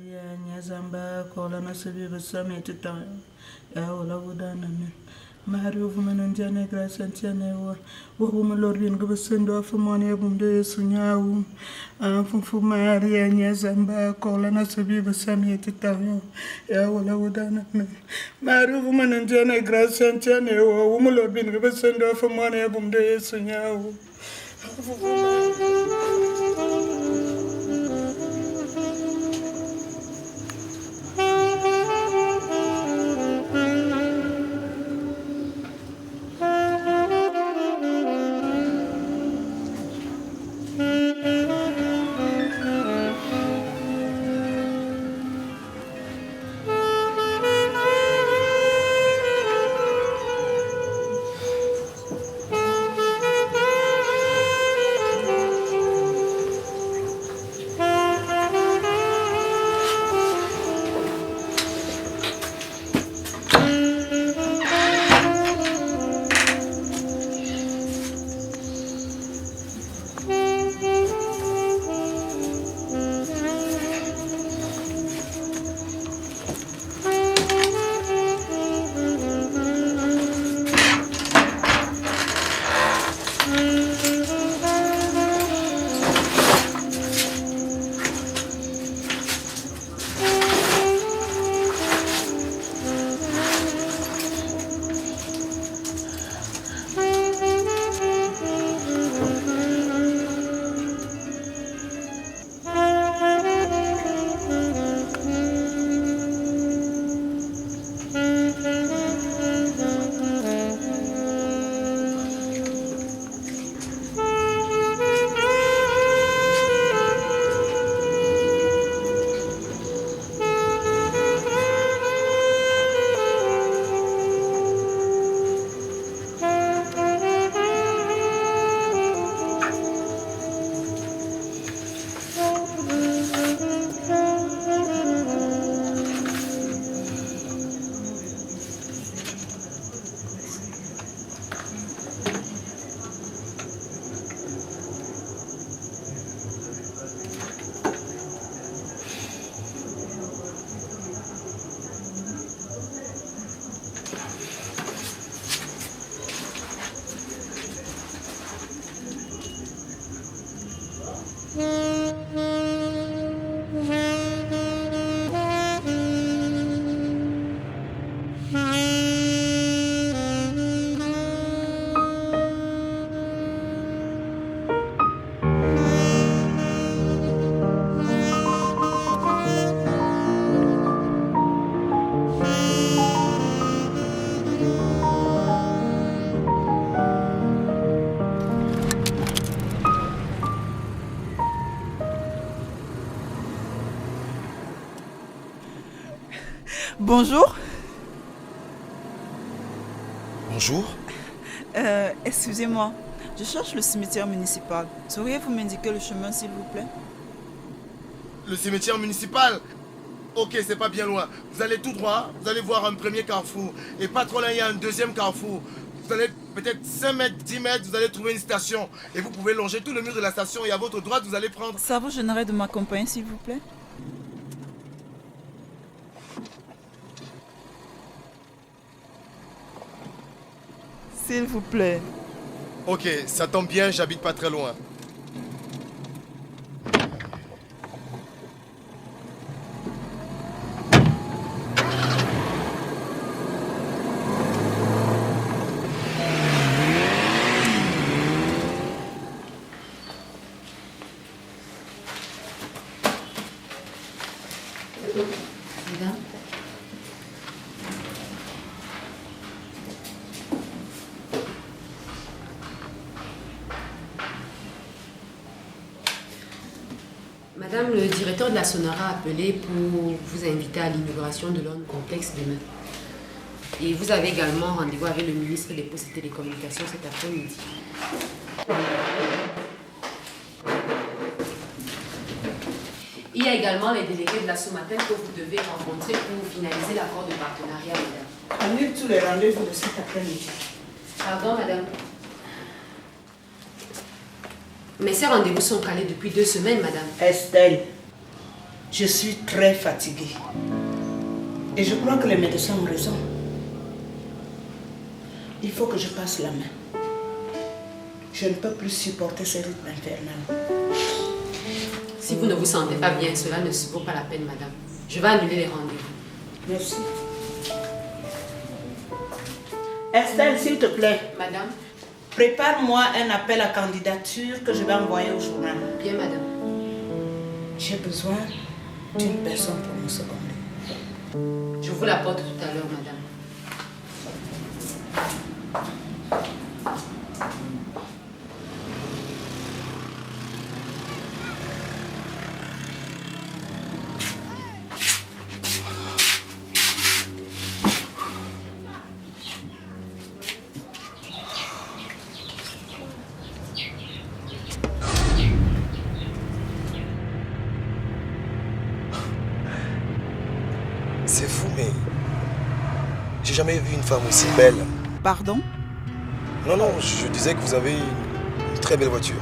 Maria Nyazamba Kolana Sabiba Summit Town. Yaola Wudanamin. Mario Vumananjane Grasantiane, Woman Lord in Gubasendo for money of the Sunyao, Fufu Maria Nyazamba Kolana Sabiba Summit Town. Yaola Wudanamin. Mario Vumananjane Grasantiane, Woman Lord in Gubasendo for money of the Sunyao. Bonjour. Bonjour. Excusez-moi, je cherche le cimetière municipal. Sauriez-vous m'indiquer le chemin, s'il vous plaît? Le cimetière municipal? Ok, c'est pas bien loin. Vous allez tout droit, vous allez voir un premier carrefour. Et pas trop loin, il y a un deuxième carrefour. Vous allez peut-être 5 mètres, 10 mètres, vous allez trouver une station. Et vous pouvez longer tout le mur de la station et à votre droite, vous allez prendre... Ça vous gênerait de m'accompagner, s'il vous plaît? S'il vous plaît. Ok, ça tombe bien, j'habite pas très loin. Madame, le directeur de la Sonara a appelé pour vous inviter à l'inauguration de l'ordre complexe demain. Et vous avez également rendez-vous avec le ministre des Postes et Télécommunications cet après-midi. Il y a également les délégués de la Somatel que vous devez rencontrer pour finaliser l'accord de partenariat, madame. Annule tous les rendez-vous de cet après-midi. Pardon, madame. Mais ces rendez-vous sont calés depuis 2 semaines, madame. Estelle, Je suis très fatiguée. Et je crois que les médecins ont raison. Il faut que je passe la main. Je ne peux plus supporter ce rythme infernal. Si vous ne vous sentez pas bien, cela ne vaut pas la peine, madame. Je vais annuler les rendez-vous. Merci. Estelle, s'il te plaît, Madame? prépare-moi un appel à candidature que je vais envoyer au journal. Bien, madame. J'ai besoin d'une personne pour me seconder. Je vous l'apporte tout à l'heure, madame. C'est fou, mais j'ai jamais vu une femme aussi belle. Pardon? Non, non, je disais que vous avez une très belle voiture.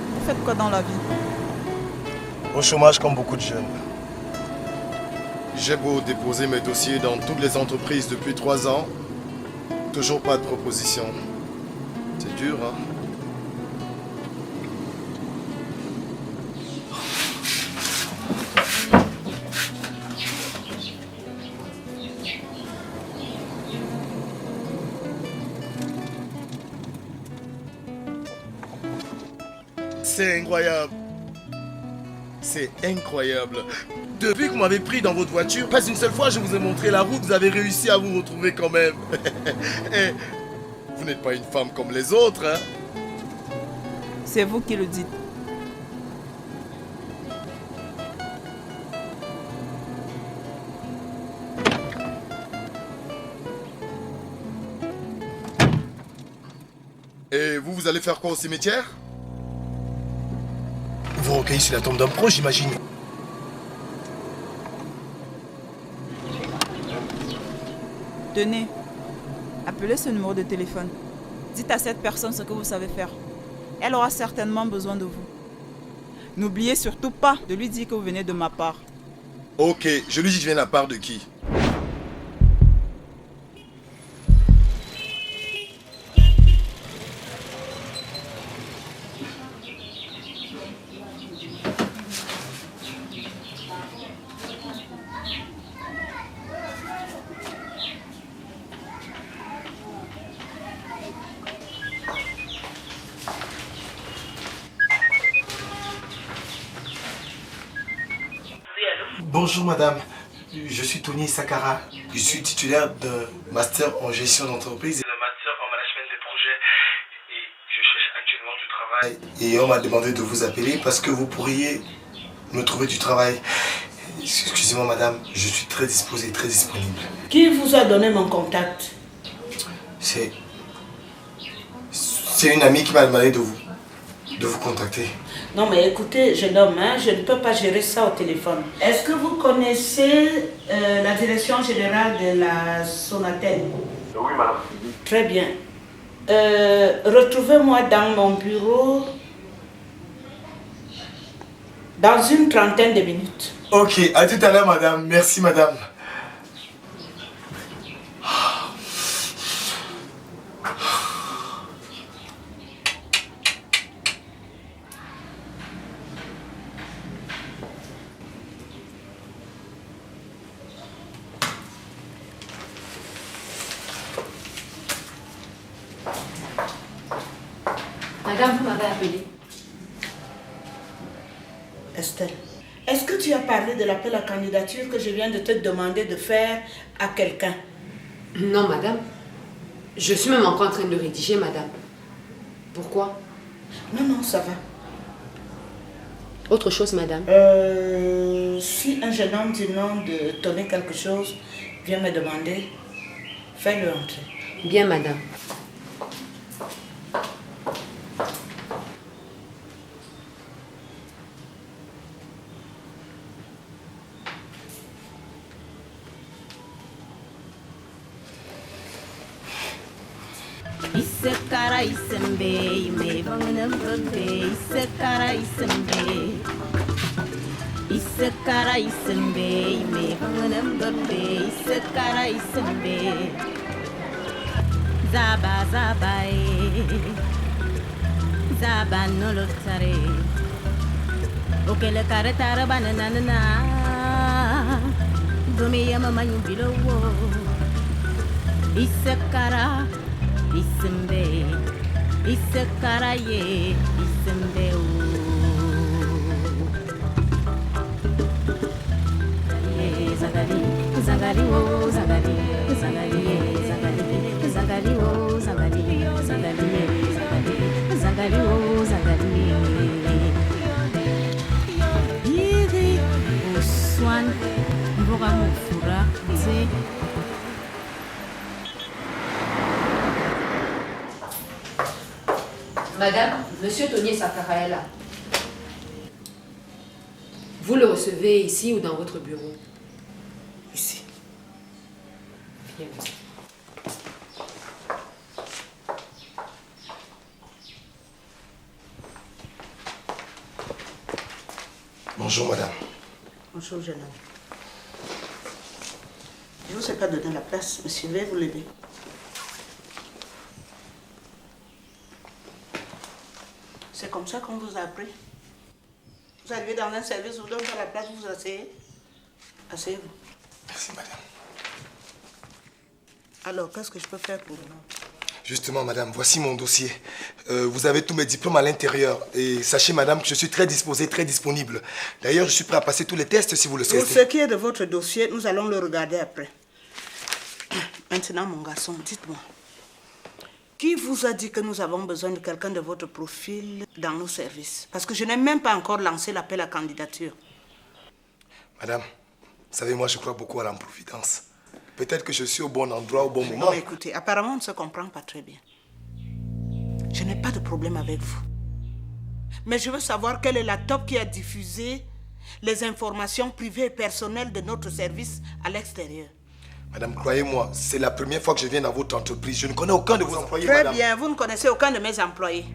Vous faites quoi dans la vie? Au chômage comme beaucoup de jeunes. J'ai beau déposer mes dossiers dans toutes les entreprises depuis 3 ans, toujours pas de proposition. C'est dur, hein? C'est incroyable. C'est incroyable. Depuis que vous m'avez pris dans votre voiture, pas une seule fois je vous ai montré la route, vous avez réussi à vous retrouver quand même. Et vous n'êtes pas une femme comme les autres, hein? C'est vous qui le dites. Et vous, vous allez faire quoi au cimetière? Vous recueillez sur la tombe d'un proche, j'imagine. Tenez, appelez ce numéro de téléphone. Dites à cette personne ce que vous savez faire. Elle aura certainement besoin de vous. N'oubliez surtout pas de lui dire que vous venez de ma part. Ok, je lui dis que je viens de la part de qui? Bonjour madame, je suis Tony Sakara. Je suis titulaire de master en gestion d'entreprise et de master en management des projets. Et je cherche actuellement du travail. Et on m'a demandé de vous appeler parce que vous pourriez me trouver du travail. Excusez-moi madame, je suis très disposé, très disponible. Qui vous a donné mon contact? C'est une amie qui m'a demandé de vous contacter. Non mais écoutez, jeune homme, hein, je ne peux pas gérer ça au téléphone. Est-ce que vous connaissez la direction générale de la Sonatel? Oui madame. Très bien. Retrouvez-moi dans mon bureau dans une trentaine de minutes. Ok, à tout à l'heure madame, merci madame. Madame, vous m'avez appelé. Estelle, est-ce que tu as parlé de l'appel à candidature que je viens de te demander de faire à quelqu'un? Non, madame. Je suis même encore en train de rédiger, madame. Pourquoi? Non, non, ça va. Autre chose, madame? Si un jeune homme du nom de Tony quelque chose vient me demander, fais-le entrer. Bien, madame. Isekara isembe, me vanganam dode, isekara isembe. Isekara isembe, me vanganam dode, isekara isembe. Zaba zaba zaba nolotare. Okele karetara banana. Domi yama manyu bilowo. Isekara isembe, isekara ye isembe o. Ye zagali, zagali o, zagali, zagali ye, zagali, zagali o, zagali, zagali ye, zagali, zagali o, zagali ye. Yiri oswan, mboga mufura ze. Madame, Monsieur Tony Sakara est là. Vous le recevez ici ou dans votre bureau? Ici. Bien. Bonjour, madame. Bonjour, jeune homme. Je ne vous ai pas donné la place, monsieur. Veuillez vous lever. C'est comme ça qu'on vous a appris. Vous arrivez dans un service, vous donnez pas la place, vous vous asseyez. Asseyez-vous. Merci, madame. Alors, qu'est-ce que je peux faire pour vous? Justement, madame, voici mon dossier. Vous avez tous mes diplômes à l'intérieur. Et sachez, madame, que je suis très disposé, très disponible. D'ailleurs, je suis prêt à passer tous les tests si vous le Pour souhaitez. ce qui est de votre dossier, nous allons le regarder après. Maintenant, mon garçon, dites-moi. Qui vous a dit que nous avons besoin de quelqu'un de votre profil dans nos services? Parce que je n'ai même pas encore lancé l'appel à candidature. Madame, vous savez, moi, je crois beaucoup à l'improvidence. Peut-être que je suis au bon endroit, au bon moment. Bon, écoutez, apparemment, on ne se comprend pas très bien. Je n'ai pas de problème avec vous. Mais je veux savoir quelle est la top qui a diffusé les informations privées et personnelles de notre service à l'extérieur. Madame, croyez-moi, c'est la première fois que je viens dans votre entreprise. Je ne connais aucun de vos employés, Très madame. bien, vous ne connaissez aucun de mes employés.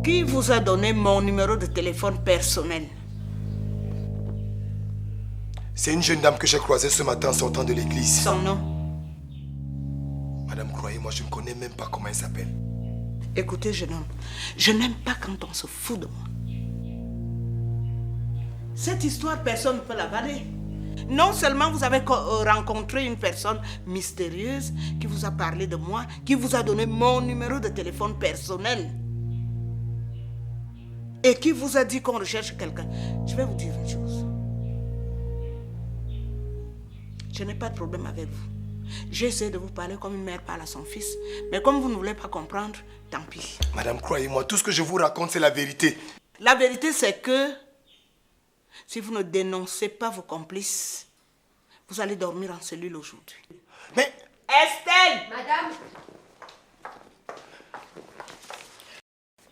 Qui vous a donné mon numéro de téléphone personnel? C'est une jeune dame que j'ai croisée ce matin en sortant de l'église. Son nom? Madame, croyez-moi, je ne connais même pas comment elle s'appelle. Écoutez, jeune homme, je n'aime pas quand on se fout de moi. Cette histoire, personne ne peut l'avaler. Non seulement vous avez rencontré une personne mystérieuse qui vous a parlé de moi, qui vous a donné mon numéro de téléphone personnel et qui vous a dit qu'on recherche quelqu'un. Je vais vous dire une chose. Je n'ai pas de problème avec vous. J'ai essayé de vous parler comme une mère parle à son fils, mais comme vous ne voulez pas comprendre, tant pis. Madame, croyez-moi, tout ce que je vous raconte, c'est la vérité. La vérité, c'est que si vous ne dénoncez pas vos complices, vous allez dormir en cellule aujourd'hui. Mais... Estelle! Madame!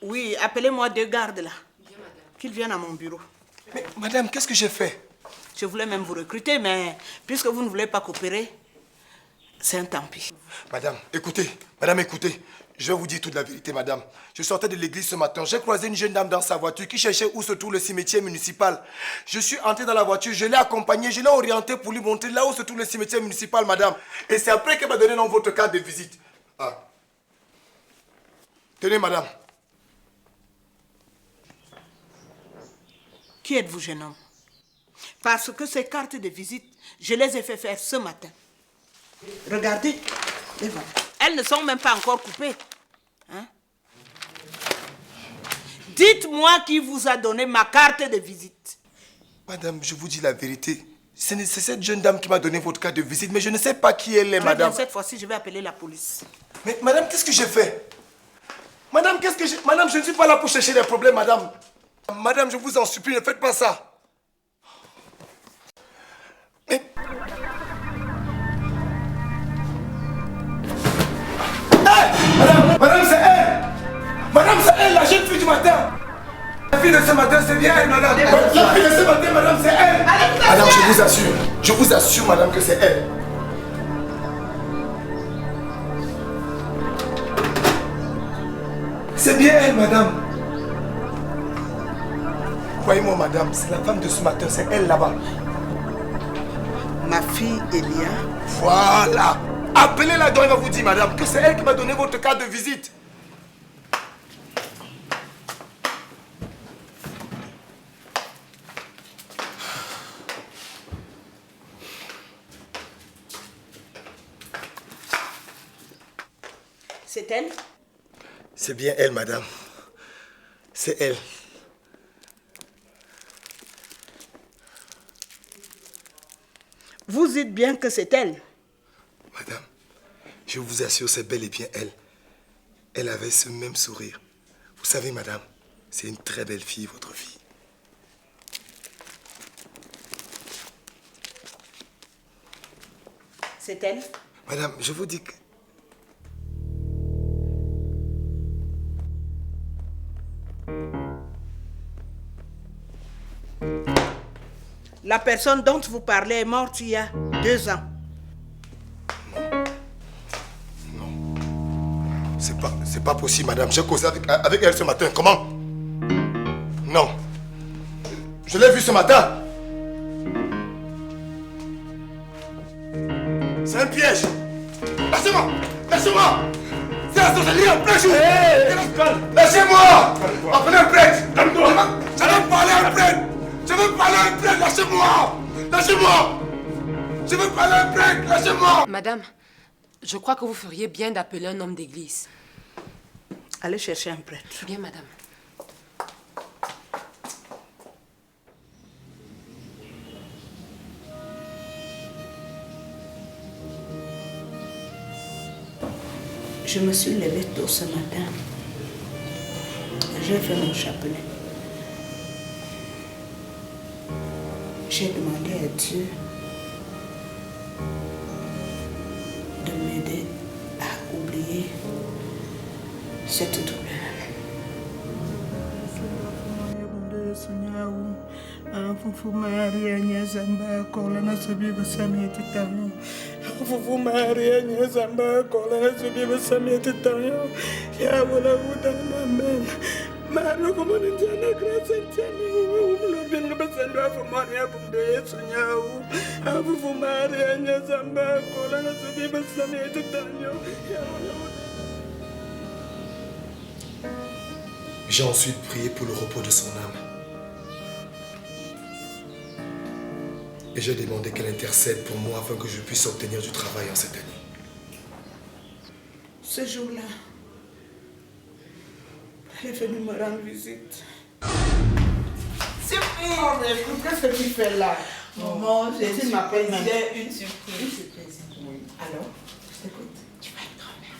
Oui, appelez-moi 2 gardes là. Bien, madame. Qu'ils viennent à mon bureau. Mais, madame, qu'est-ce que j'ai fait? Je voulais même vous recruter, mais puisque vous ne voulez pas coopérer, c'est un tant pis. Madame, écoutez. Madame, écoutez. Je vais vous dire toute la vérité, madame. Je sortais de l'église ce matin. J'ai croisé une jeune dame dans sa voiture qui cherchait où se trouve le cimetière municipal. Je suis entré dans la voiture, je l'ai accompagnée, je l'ai orientée pour lui montrer là où se trouve le cimetière municipal, madame. Et c'est après qu'elle m'a donné dans votre carte de visite. Ah. Tenez, madame. Qui êtes-vous, jeune homme? Parce que ces cartes de visite, je les ai fait faire ce matin. Regardez, les voilà. Elles ne sont même pas encore coupées. Hein? Dites-moi qui vous a donné ma carte de visite. Madame, je vous dis la vérité. C'est cette jeune dame qui m'a donné votre carte de visite, mais je ne sais pas qui elle est, Très bien, madame. cette fois-ci, je vais appeler la police. Mais madame, qu'est-ce que j'ai fait? Madame, qu'est-ce que j'ai... Madame, je ne suis pas là pour chercher des problèmes, madame. Madame, je vous en supplie, ne faites pas ça. Mais... Madame, c'est elle! Madame, c'est elle, la jeune fille du matin! La fille de ce matin, c'est bien elle, madame! La fille de ce matin, madame, c'est elle! Madame, je vous assure, madame, que c'est elle! C'est bien elle, madame. Croyez-moi, madame, c'est la femme de ce matin, c'est elle là-bas. Ma fille Elia. Voilà. Appelez-la donc, elle va vous dire, madame, que c'est elle qui m'a donné votre carte de visite. C'est elle? C'est bien elle, madame. C'est elle. Vous dites bien que c'est elle? Madame, je vous assure, c'est bel et bien elle. Elle avait ce même sourire. Vous savez, madame, c'est une très belle fille, votre fille. C'est elle? Madame, je vous dis que... La personne dont vous parlez est morte il y a 2 ans. C'est pas possible, madame. J'ai causé avec elle ce matin. Comment? Non. Je l'ai vue ce matin. C'est un piège. Lâchez-moi. Lâchez-moi. C'est la sorcellerie en plein jour. Lâchez-moi. Appelez un prêtre. Je veux parler à un prêtre. Je veux parler à un prêtre. Lâchez-moi. Lâchez-moi. Je veux parler à un prêtre. Lâchez-moi. Madame, je crois que vous feriez bien d'appeler un homme d'église. Allez chercher un prêtre. Bien, madame. Je me suis levée tôt ce matin. J'ai fait mon chapelet. J'ai demandé à Dieu de m'aider à oublier cette douleur. Fufu Maria Nyazamba kola na sabiba samiyati tayo. Fufu Maria Nyazamba kola na sabiba samiyati tayo. Ya wala udana men. Mario como ninjana graça tiani ulo binga basando afu Maria bumde Yesu nyau. Fufu Maria Nyazamba kola na sabiba samiyati tayo. Ya wala udana. J'ai ensuite prié pour le repos de son âme. Et j'ai demandé qu'elle intercède pour moi afin que je puisse obtenir du travail en cette année. Ce jour-là, elle est venue me rendre visite. C'est oh, mais qu'est-ce que tu fais là? Maman, j'ai une surprise. Une surprise. Oui. Alors, je t'écoute. Tu vas être grand-mère.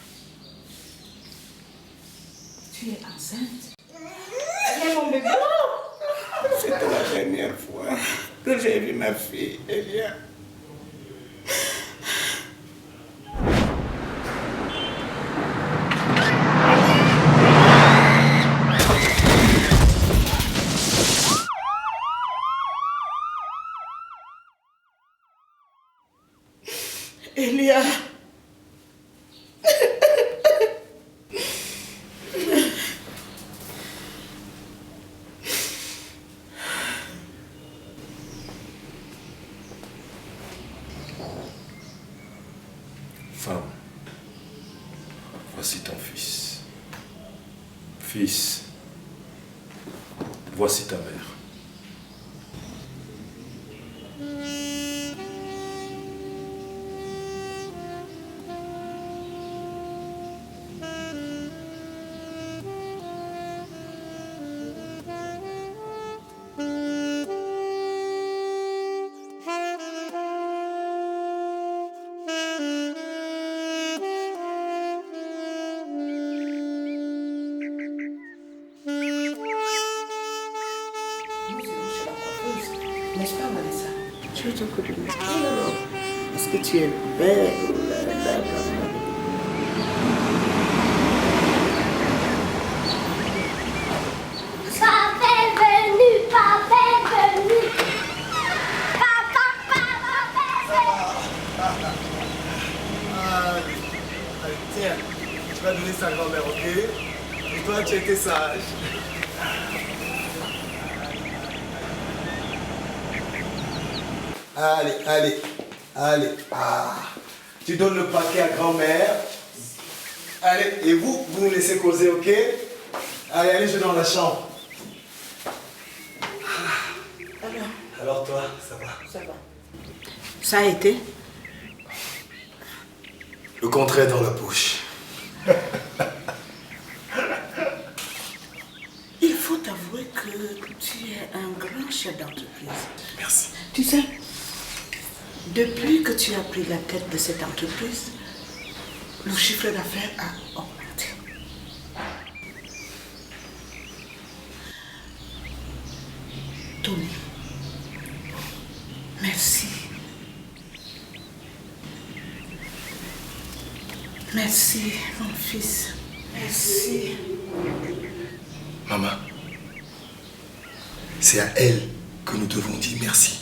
Tu es enceinte? Elle est mon bébé. C'était la dernière fois que j'ai vu ma fille, Elia. Elia. Femme, voici ton fils. Fils, voici ta mère. N'est-ce pas, Vanessa? Je te connais. Est-ce que tu es belle? Papa est venu, papa est venu. Papa est venu. Tiens, tu vas donner ça à grand-mère, ok? Toi, tu étais sage. Allez. Ah, tu donnes le paquet à grand-mère. Allez, et vous nous laissez causer, ok? Allez, je vais dans la chambre. Alors toi, ça va? Ça va. Ça a été? Le contraire dans la bouche. Il faut avouer que tu es un grand chef d'entreprise. Merci. Tu sais, depuis que tu as pris la tête de cette entreprise, le chiffre d'affaires a augmenté. Tony, merci. Merci, mon fils. Merci. Maman, c'est à elle que nous devons dire merci.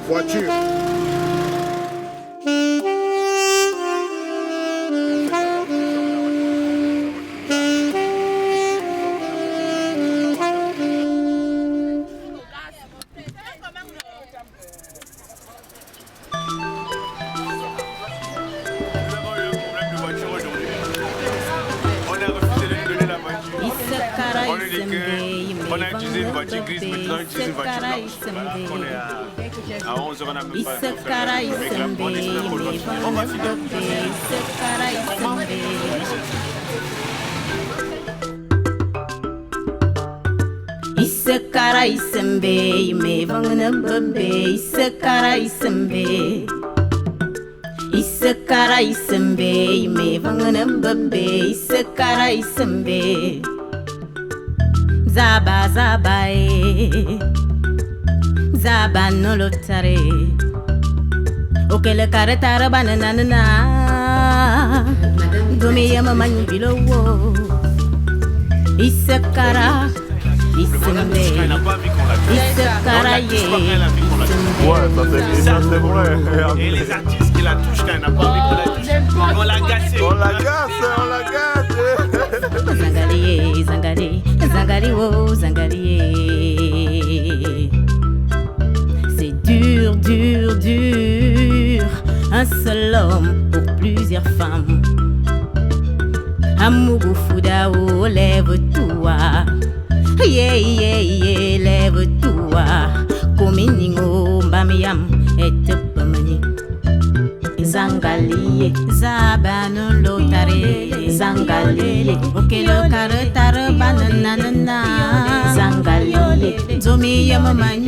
Voiture. On a utilisé une voiture grise, maintenant on utilise une voiture blanche. On est à 11h, on n'a même pas fait avec la bonne espèce pour le voiture. On va finir. Isekara isembe, me vangna bambe, isekara isembe. Isekara isembe, me vangna bambe, isekara isembe. Zaba zaba zaba no lotare. Okele kare tara banana na. Domi yama mani bilo wo. Isekara isembe. Isekara ye. Ouais, ça c'est vrai. Et les artistes qui la touchent quand elle n'a pas envie qu'on la touche, on la gasse. On la gasse. Zangali, zangali, zangali, oh, zangali. C'est dur, dur, dur. Un seul homme pour plusieurs femmes. Amougou Foudao, lève-toi. Yeah, yeah, yeah, lève-toi. Kominingo, Bamiam, et Tupamani. Zangali, Zabano Lotare, Zangali, Okelo Karatara Banana, Zangali, Zomi Yamamani.